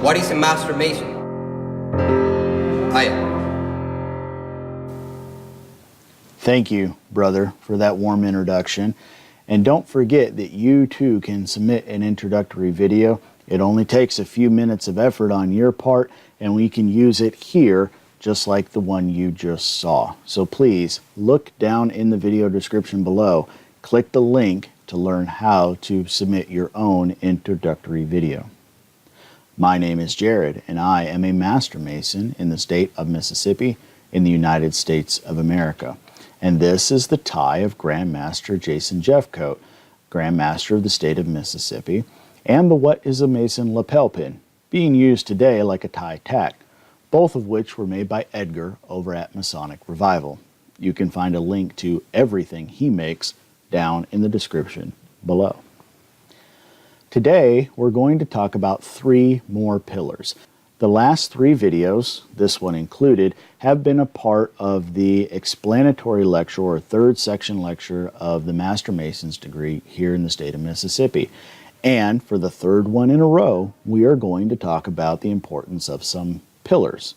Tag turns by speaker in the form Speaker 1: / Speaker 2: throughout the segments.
Speaker 1: What is a Master Mason?
Speaker 2: Thank you, brother, for that warm introduction. And don't forget that you too can submit an introductory video. It only takes a few minutes of effort on your part, and we can use it here just like the one you just saw. So please look down in the video description below. Click the link to learn how to submit your own introductory video. My name is Jared, and I am a Master Mason in the state of Mississippi in the United States of America. And this is the tie of Grand Master Jason Jeffcoat, Grand Master of the state of Mississippi, and the What is a Mason lapel pin, being used today like a tie tack, both of which were made by Edgar over at Masonic Revival. You can find a link to everything he makes down in the description below. Today, we're going to talk about 3 more pillars. The last 3 videos, this one included, have been a part of the explanatory lecture or 3rd section lecture of the Master Mason's degree here in the state of Mississippi. And for the 3rd one in a row, we are going to talk about the importance of some pillars.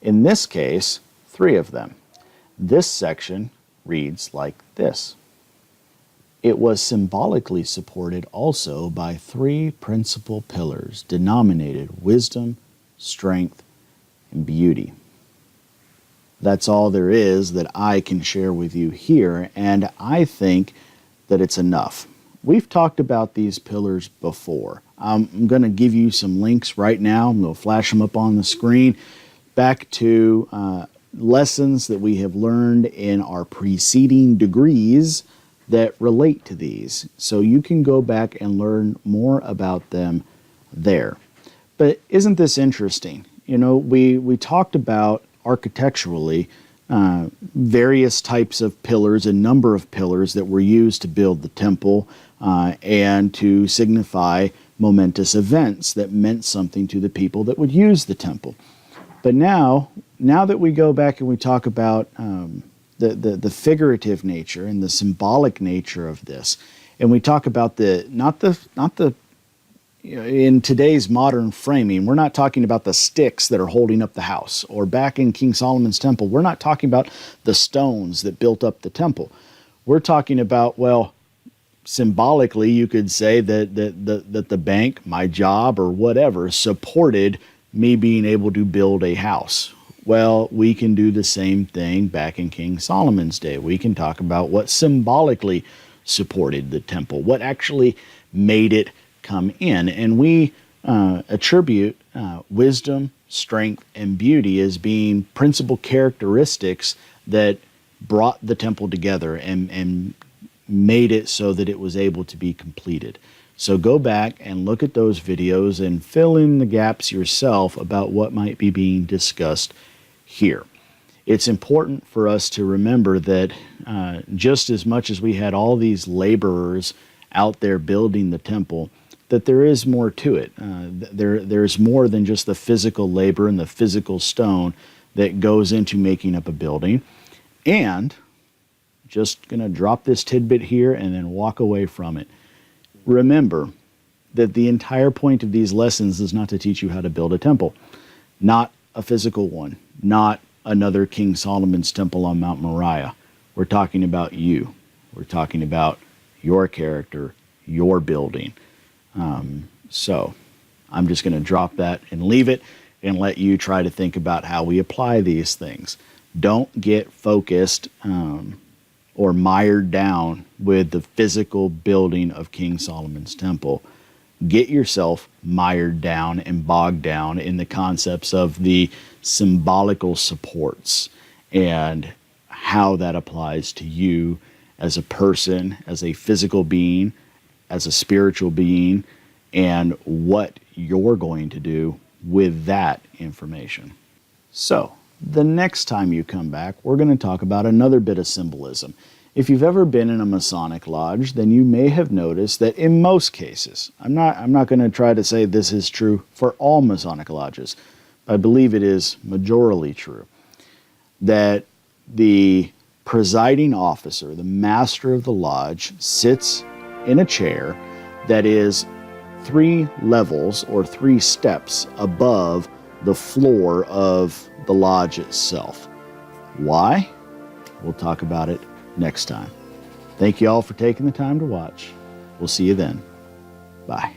Speaker 2: In this case, 3 of them. This section reads like this. It was symbolically supported also by 3 principal pillars, denominated wisdom, strength, and beauty. That's all there is that I can share with you here, and I think that it's enough. We've talked about these pillars before. I'm going to give you some links right now. I'm going to flash them up on the screen back to lessons that we have learned in our preceding degrees that relate to these. So you can go back and learn more about them there. But isn't this interesting? You know, we talked about architecturally various types of pillars, a number of pillars that were used to build the temple and to signify momentous events that meant something to the people that would use the temple. But now that we go back and we talk about the figurative nature and the symbolic nature of this, and we talk about not the in today's modern framing, we're not talking about the sticks that are holding up the house, or back in King Solomon's temple, we're not talking about the stones that built up the temple. We're talking about, well, symbolically, you could say that the bank, my job, or whatever, supported me being able to build a house. Well, we can do the same thing back in King Solomon's day. We can talk about what symbolically supported the temple, what actually made it come in. And we attribute wisdom, strength, and beauty as being principal characteristics that brought the temple together and made it so that it was able to be completed. So go back and look at those videos and fill in the gaps yourself about what might be being discussed here. It's important for us to remember that just as much as we had all these laborers out there building the temple, that there is more to it. There's more than just the physical labor and the physical stone that goes into making up a building. And just going to drop this tidbit here and then walk away from it. Remember that the entire point of these lessons is not to teach you how to build a temple, not a physical one, not another King Solomon's temple on Mount Moriah. We're talking about you. We're talking about your character, your building. So I'm just going to drop that and leave it and let you try to think about how we apply these things. Don't get focused or mired down with the physical building of King Solomon's temple. Get yourself mired down and bogged down in the concepts of the symbolical supports and how that applies to you as a person, as a physical being, as a spiritual being, and what you're going to do with that information. So, the next time you come back, we're going to talk about another bit of symbolism. If you've ever been in a Masonic lodge, then you may have noticed that in most cases, I'm not going to try to say this is true for all Masonic lodges, but I believe it is majorly true, that the presiding officer, the master of the lodge, sits in a chair that is 3 levels or 3 steps above the floor of the lodge itself. Why? We'll talk about it next time. Thank you all for taking the time to watch. We'll see you then. Bye.